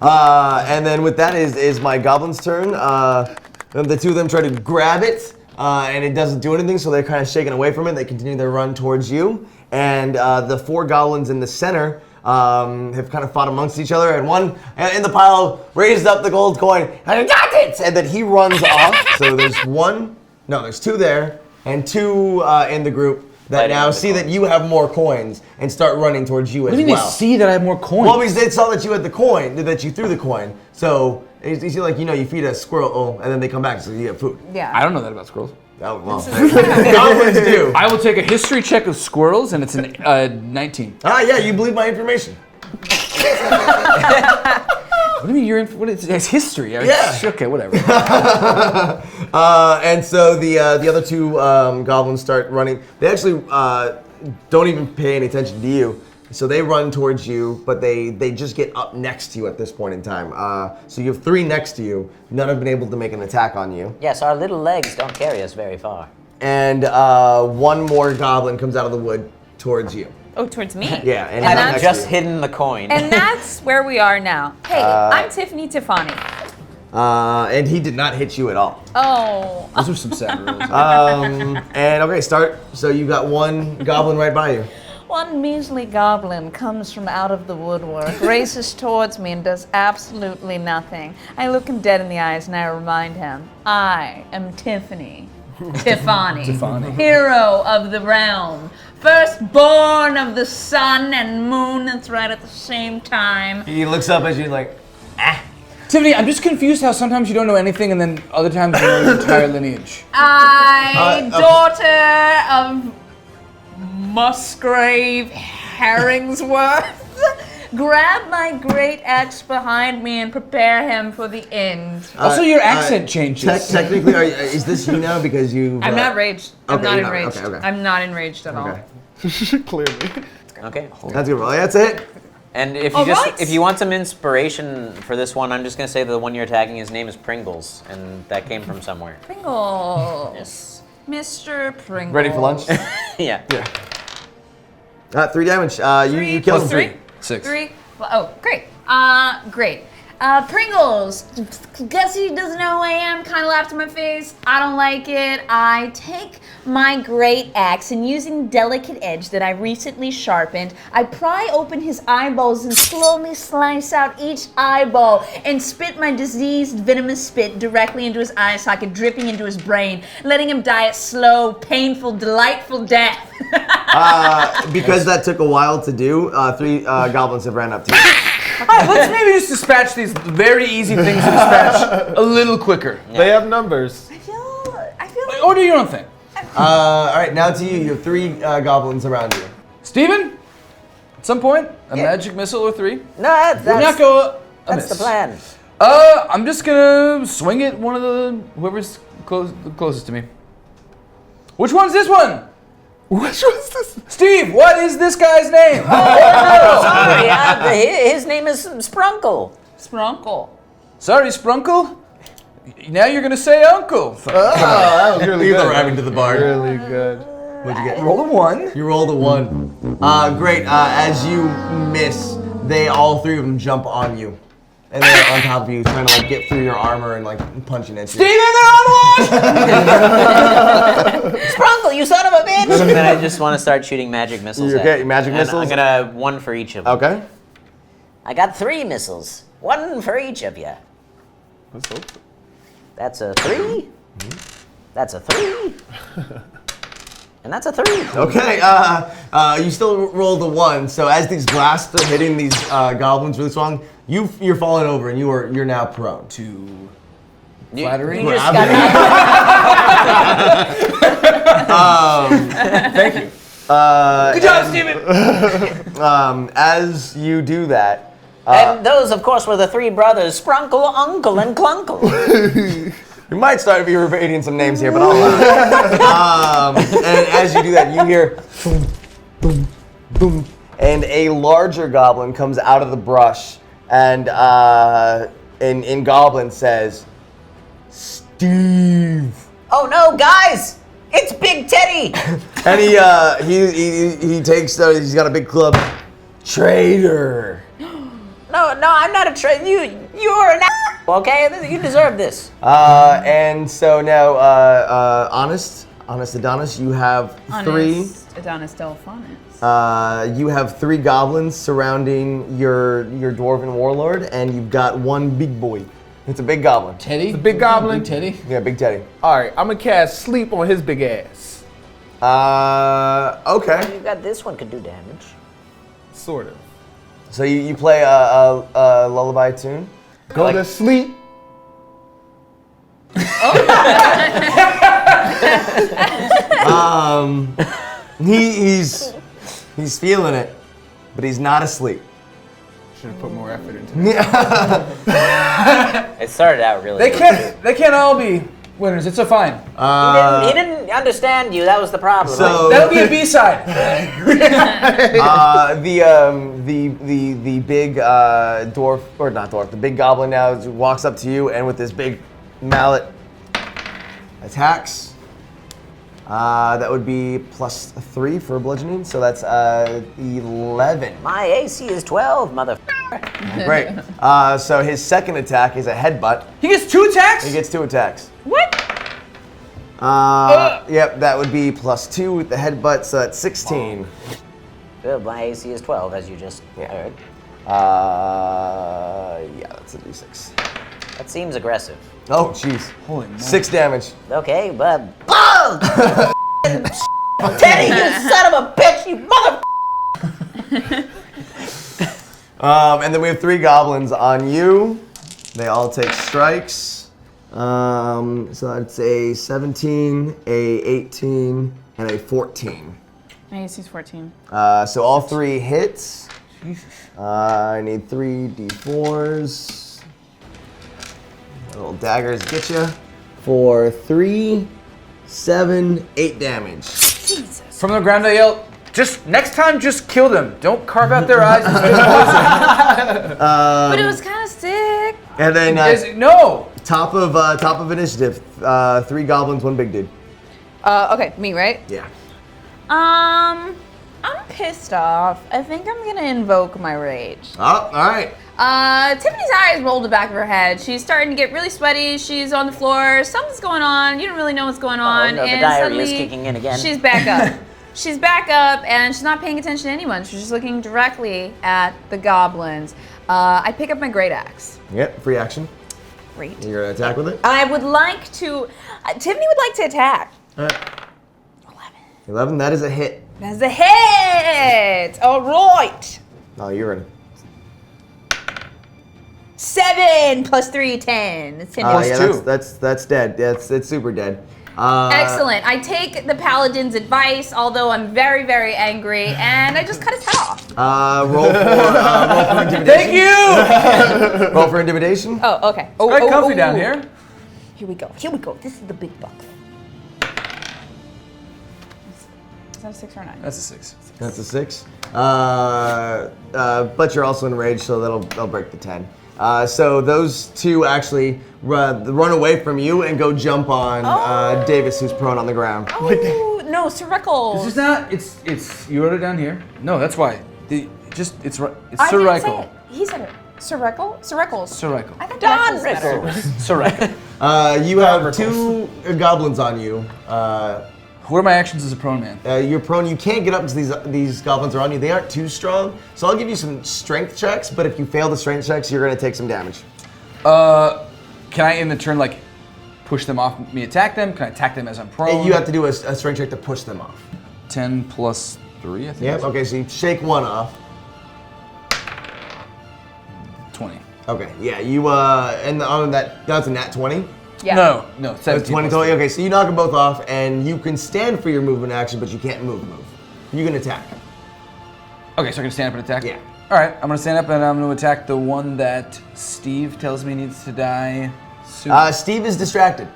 And then with that is my goblin's turn. The 2 of them try to grab it, and it doesn't do anything, so they're kind of shaken away from it. They continue their run towards you, and the 4 goblins in the center have kind of fought amongst each other, and one in the pile raised up the gold coin, and I got it! And then he runs off. So there's 2 there, and 2 in the group that Fighting now with the see that you have more coins and start running towards you as What do you mean well. they see that I have more coins? Well, because they saw that you had the coin, that you threw the coin. So it's like, you feed a squirrel, and then they come back, so you have food. Yeah. I don't know that about squirrels. Oh, well, goblins do. I will take a history check of squirrels, and it's an 19. Yeah, you believe my information. What do you mean it's history? Yeah. Okay, whatever. And so the other 2 goblins start running. They actually don't even pay any attention to you. So they run towards you, but they just get up next to you at this point in time. So you have 3 next to you. None have been able to make an attack on you. Yes, our little legs don't carry us very far. And 1 more goblin comes out of the wood towards you. Oh, towards me. Yeah, and I've next just to you. hidden the coin. And that's where we are now. Hey, I'm Tiffany Tiffany. And he did not hit you at all. Oh. Those are some sad rules. And okay, start. So you got 1 goblin right by you. One measly goblin comes from out of the woodwork, races towards me, and does absolutely nothing. I look him dead in the eyes and I remind him, I am Tiffany. Tiffany. Hero of the realm. Firstborn of the sun and moon that's right at the same time. He looks up at you like, Tiffany, I'm just confused how sometimes you don't know anything and then other times you know your entire lineage. Daughter of Musgrave Herringsworth. Grab my great axe behind me and prepare him for the end. Also, your accent changes. Technically, is this you now because you? I'm not raged. I'm Okay, not you're not. enraged. Okay. I'm not enraged at all. Okay. Clearly. Okay. That's good. Well, that's it. And if you Alright. if you want some inspiration for this one, I'm just gonna say that the one you're attacking, his name is Pringles, and that came from somewhere. Pringles. Yes. Mr. Pringles. Ready for lunch? Yeah. 3 damage. You killed him. 3. 6. 3. Oh, great. Great. Pringles. Guess he doesn't know who I am. Kind of laughed in my face. I don't like it. I take my great axe and using delicate edge that I recently sharpened, I pry open his eyeballs and slowly slice out each eyeball and spit my diseased venomous spit directly into his eye socket, dripping into his brain, letting him die a slow, painful, delightful death. Because that took a while to do, 3 goblins have ran up to you. Alright, let's maybe just dispatch these very easy things to dispatch a little quicker. Yeah. They have numbers. I feel like... Order your own thing. Alright, now to you. You have 3 goblins around you. Steven, at some point, a magic missile or 3. No, that's not go that's the plan. I'm just gonna swing at one of whoever's closest to me. Which one's this one? Which one's this? Steve, what is this guy's name? Sorry, his name is Sprunkle. Sprunkle. Sorry, Sprunkle. Now you're gonna say Uncle. That was really good. Arriving to the bar. Really good. What'd you get? Roll a 1. You rolled a 1. Great. As you miss, all 3 of them jump on you. And they're on top of you, trying to like get through your armor and like punching at you. Steven, they're on one! Sprunkle, you son of a bitch! And then I just want to start shooting magic missiles. Okay, magic missiles? I'm gonna 1 for each of them. Okay. I got 3 missiles. 1 for each of you. Let's hope so. That's a 3. That's a 3. And that's a 3. Okay, you still rolled a 1, so as these blasts are hitting these goblins really strong, you're falling over and you're now prone. Flattering. You just got Thank you. Good job, Steven! As you do that, and those, of course, were the 3 brothers, Sprunkle, Uncle, and Clunkle. we might start reading some names here, but I'll allow it. And as you do that, you hear boom, boom, boom, and a larger goblin comes out of the brush, and in Goblin says, Steve. Oh no, guys! It's Big Teddy! And he takes he's got a big club. Traitor. No, I'm not a traitor. You're an okay? You deserve this. And so now, Honest Adonis, you have 3. Adonis Delphonis. You have 3 goblins surrounding your dwarven warlord, and you've got 1 big boy. It's a big goblin. Teddy? It's a big goblin? Big Teddy? Yeah, Big Teddy. Alright, I'm gonna cast Sleep on his big ass. Okay. You got this one could do damage. Sort of. So you play a lullaby tune? Go to sleep. He's feeling it, but he's not asleep. Should have put more effort into it. It started out really. They can't all be winners. It's so fine. He didn't understand you. That was the problem. So That'll be a B-side. The big dwarf, or not dwarf, the big goblin now walks up to you and with this big mallet attacks. That would be +3 for bludgeoning, so that's 11. My AC is 12, mother. Great. So his second attack is a headbutt. He gets 2 attacks? He gets 2 attacks. What? Yep, that would be +2 with the headbutt, so that's 16. Good, my AC is 12, as you just heard. Yeah, that's a d6. That seems aggressive. Oh, jeez. Holy moly. 6 damage. Okay, but... Teddy, you son of a bitch, you mother... And then we have 3 goblins on you. They all take strikes. So that's a 17, a 18, and a 14. My AC's 14. So all 3 hits. I need 3 d4s. Little daggers get you. For 3, 7, 8 damage. Jesus. From the ground I yell, next time just kill them. Don't carve out their eyes and spit poison. But it was kind of sick. And then No! top of initiative, 3 goblins, 1 big dude. Okay, me, right? Yeah. I'm pissed off. I think I'm gonna invoke my rage. Oh, all right. Tiffany's eyes roll to the back of her head. She's starting to get really sweaty. She's on the floor. Something's going on. You don't really know what's going on. No, the and diarrhea suddenly is kicking in again. she's back up. She's back up, and she's not paying attention to anyone. She's just looking directly at the goblins. I pick up my great axe. Yep, free action. Great. You're gonna attack with it? I would like to. Tiffany would like to attack. All right. 11, that is a hit. That's a hit! All right. Oh, you're in. 7 plus 3, 10. It's 10 plus Yeah, 2. that's dead. It's super dead. Excellent. I take the paladin's advice, although I'm very, very angry, and I just cut his head off. Roll for intimidation. Thank you! Roll for intimidation. Oh, okay. It's quite comfy down here. Here we go. Here we go. This is the big bucks. Is that a 6 or a 9? That's a 6. That's a 6. But you're also enraged, so that'll break the 10. So those two actually run away from you and go jump on Davis, who's prone on the ground. Oh, no, Sir Reckles. This is not. It's. You wrote it down here. No, that's why. It's I Sir didn't say Reichel. it. He said it. Sir Reckles? Sir Reckles. Sir Reichel. I thought Don Reckles better. Sir Reichel. You have 2 goblins on you. What are my actions as a prone man? You're prone. You can't get up because these goblins are on you. They aren't too strong, so I'll give you some strength checks. But if you fail the strength checks, you're gonna take some damage. Can I in the turn like push them off me attack them? Can I attack them as I'm prone? You have to do a strength check to push them off. 10 plus 3, I think. Yep. Okay. So you shake one off. 20. Okay. Yeah. You and on that's a nat 20. Yeah. No, That's 17 20 plus total. 3. Okay. So you knock them both off, and you can stand for your movement action, but you can't move. You can attack. Okay, so I'm gonna stand up and attack? Yeah. All right, I'm gonna stand up and I'm gonna attack the one that Steve tells me needs to die soon. Steve is distracted.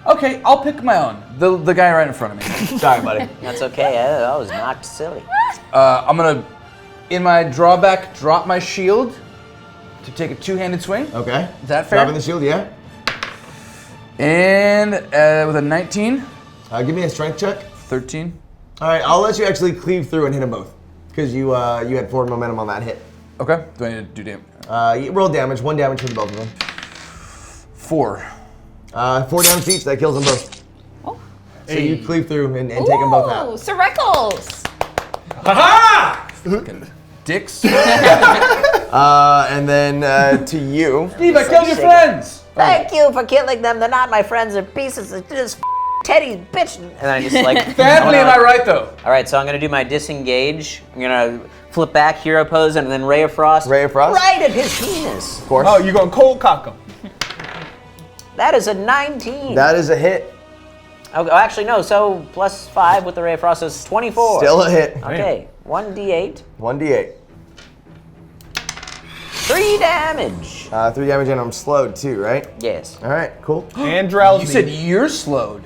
Okay, I'll pick my own. The guy right in front of me. Sorry, buddy. That's okay. I was knocked silly. I'm gonna, in my drawback, drop my shield to take a two-handed swing. Okay. Is that fair? Dropping the shield, yeah. And with a 19. Give me a strength check. 13. All right, I'll let you actually cleave through and hit them both because you had forward momentum on that hit. Okay. Do I need to do damage? You roll damage. 1 damage for the both of them. 4. 4 damage each. That kills them both. Oh. So you cleave through and take them both out. Ooh, Sir Reckles. Fucking dicks. And then to you. Steve, I killed your friends. Thank you for killing them. They're not my friends. They're pieces. They're just Teddy's bitch. And then I just like Family, am I right though? All right, so I'm gonna do my disengage. I'm gonna flip back, hero pose, and then Ray of Frost. Ray of Frost? Right at his penis. Of course. Oh, you gonna cold cock him? That is a 19. That is a hit. Oh, actually, no. So plus 5 with the Ray of Frost is 24. Still a hit. Okay, 1d8. 1d8. 3 damage. 3 damage and I'm slowed too, right? Yes. All right, cool. And drowsy. You said you're slowed.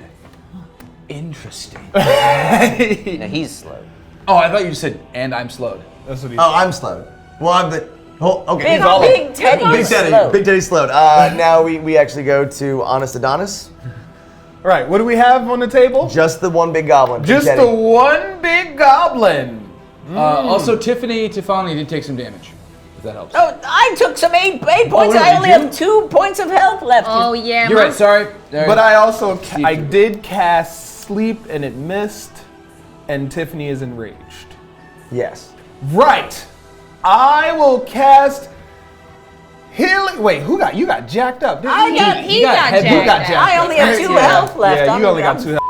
Interesting. No, he's slow. Oh, I thought you just said, and I'm slowed. That's what he Oh, I'm slowed. Well, I'm the. Oh, okay. Big Teddy Big is Teddy. slow. Big Teddy's slowed. Now we actually go to Honest Adonis. All right, what do we have on the table? Just the one big goblin. Big Just Teddy. the one big goblin. Also, Tiffany did take some damage. If that helps. Oh, I took some 8 points. what I did only you? have 2 points of health left. Oh, yeah. You're right. Sorry. But I also I did cast sleep and it missed, and Tiffany is enraged. Yes. Right. I will cast healing. Wait, you got jacked up? Didn't you? He got jacked. You got jacked I only have 2 health left. Yeah, you only got I'm 2 health.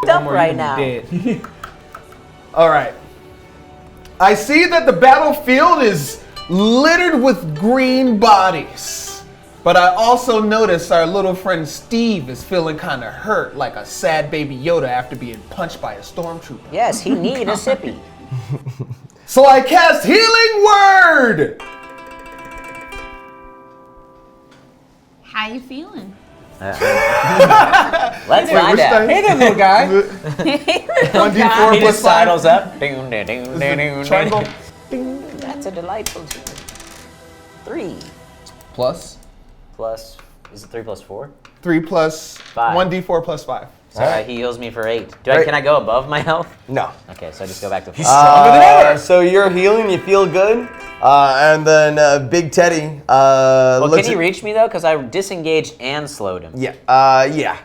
up More, right you'd now. be dead. All right. I see that the battlefield is littered with green bodies. But I also notice our little friend Steve is feeling kind of hurt, like a sad baby Yoda after being punched by a stormtrooper. Yes, he need a sippy. So I cast Healing Word! How you feeling? Let's find out. Hey there, little guy. 1d4 He plus just 5. sidles up. Ding, ding, ding, ding, ding, Triangle. ding. That's a delightful tune. 3 Plus. plus, is it 3 plus 4? 3 plus 5. 1d4 plus 5. So he heals me for 8. Can I go above my health? No. Okay, so I just go back to 4. He's stronger than ever. So you're healing, you feel good, and then Big Teddy. Well, can he reach me though? Because I disengaged and slowed him. Yeah. Yeah.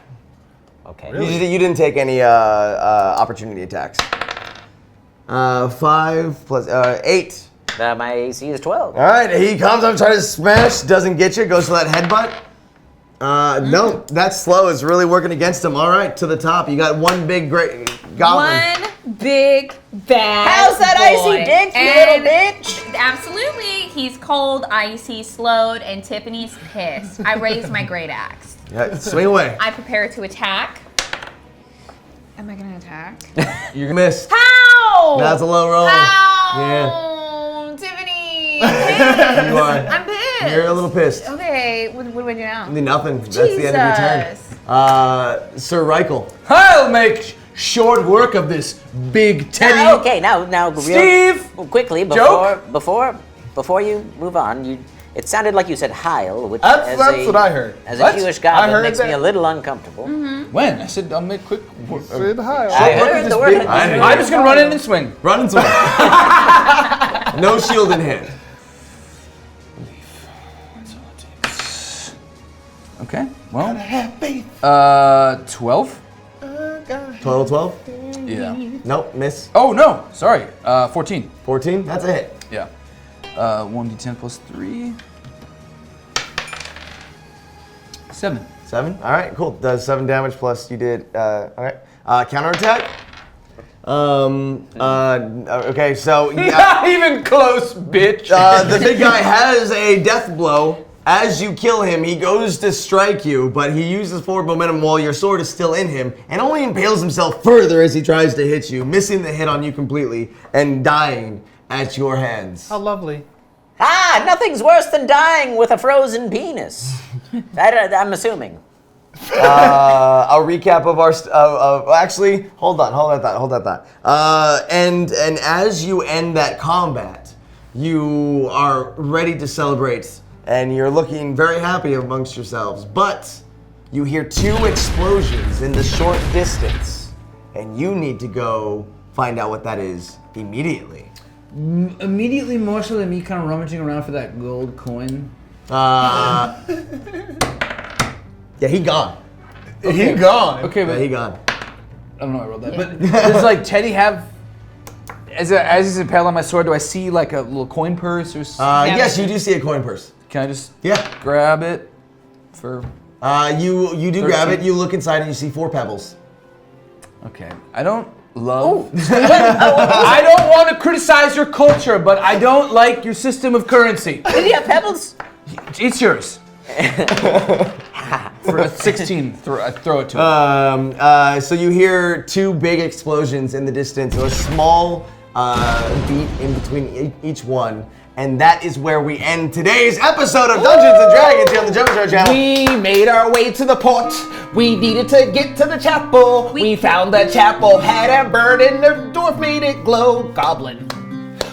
Okay. You didn't take any opportunity attacks. 5 plus 8. My AC is 12. All right, he comes up, tries to smash, doesn't get you, goes for that headbutt. No, that slow is really working against him. All right, to the top. You got one big great goblin. One big bad How's that boy. icy dick, you And little bitch? Absolutely. He's cold, icy, slowed, and Tiffany's pissed. I raise my great axe. Yeah, swing away. I prepare to attack. Am I gonna attack? You missed. How? That's a low roll. How? Tiffany. I'm pissed. You are. I'm pissed. You're a little pissed. Okay, what do I do now? Nothing. That's the end of your turn. Sir Reichel. I'll make short work of this Big Teddy. Okay, now, Steve! quickly before you move on, it sounded like you said Heil, which That's what I heard. As What? a Jewish I goblin heard makes me that. a little uncomfortable. When? I said I'll make quick work. Said hi. I heard the word. I'm just gonna run in and swing. Run and swing. No shield in hand. Okay, well. 12? Total 12? Yeah. Nope, miss. Oh, no, sorry. 14. 14? That's a hit. Yeah. 1d10 plus 3. 7. 7? All right, cool. Does 7 damage plus you did. All right. Counterattack? Okay, so. Yeah, Not even close, bitch. the big guy has a death blow. As you kill him, he goes to strike you, but he uses forward momentum while your sword is still in him, and only impales himself further as he tries to hit you, missing the hit on you completely, and dying at your hands. How lovely. Nothing's worse than dying with a frozen penis. I'm assuming. A recap of our actually, hold that thought. And as you end that combat, you are ready to celebrate, and you're looking very happy amongst yourselves. But you hear 2 explosions in the short distance, and you need to go find out what that is immediately. Immediately more so than me kind of rummaging around for that gold coin. Yeah, he gone. He gone. Okay, but Yeah, he gone. I don't know why I rolled that. But does like Teddy have, as he's impaled on my sword, do I see like a little coin purse or something? Yes, you do see a coin purse. Can I just Yeah. grab it for... You do 13. grab it, you look inside and you see 4 pebbles. Okay. I don't love... I don't want to criticize your culture, but I don't like your system of currency. Did he have pebbles? It's yours. For a 16, I throw it to him. So you hear 2 big explosions in the distance, a small beat in between each one, and that is where we end today's episode of Dungeons and Dragons here on the Jovenshire channel. We made our way to the port. We needed to get to the chapel. We found the chapel had a bird and the dwarf made it glow. Goblin.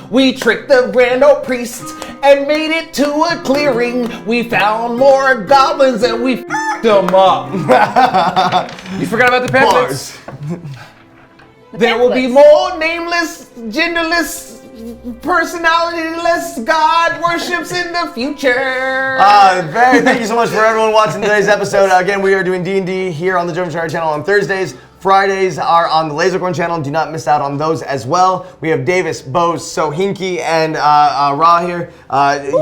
We tricked the grand old priest and made it to a clearing. We found more goblins and we f***ed them up. You forgot about the pamphlets? There will be more nameless, genderless, personality-less god worships in the future. Thank you so much for everyone watching today's episode. Again, we are doing D&D here on the Jovenshire channel on Thursdays. Fridays are on the Lasercorn channel. Do not miss out on those as well. We have Davis, Boze, Sohinki, and Ra here.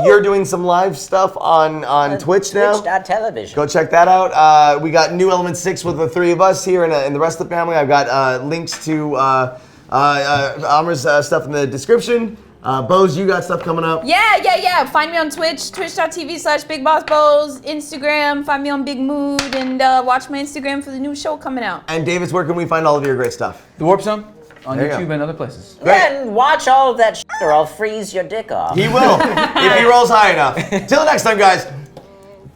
You're doing some live stuff on Twitch now. Twitch.television. Go check that out. We got New Element 6 with the 3 of us here and the rest of the family. I've got links to Amr's stuff in the description. Boze, you got stuff coming up. Yeah. Find me on Twitch, twitch.tv/BigBossBoze, Instagram, find me on Big Mood, and watch my Instagram for the new show coming out. And Davis, where can we find all of your great stuff? The Warp Zone on There you YouTube go. and other places. Then watch all of that shit or I'll freeze your dick off. He will, if he rolls high enough. Till next time, guys.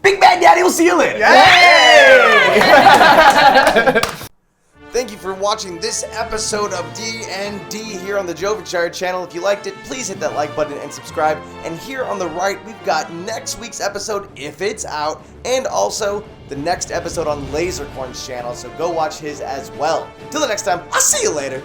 Big Bad Daddy will see you later. Yay! Thank you for watching this episode of D&D here on the Jovenshire channel. If you liked it, please hit that like button and subscribe. And here on the right, we've got next week's episode, if it's out, and also the next episode on Lasercorn's channel, so go watch his as well. Till the next time, I'll see you later.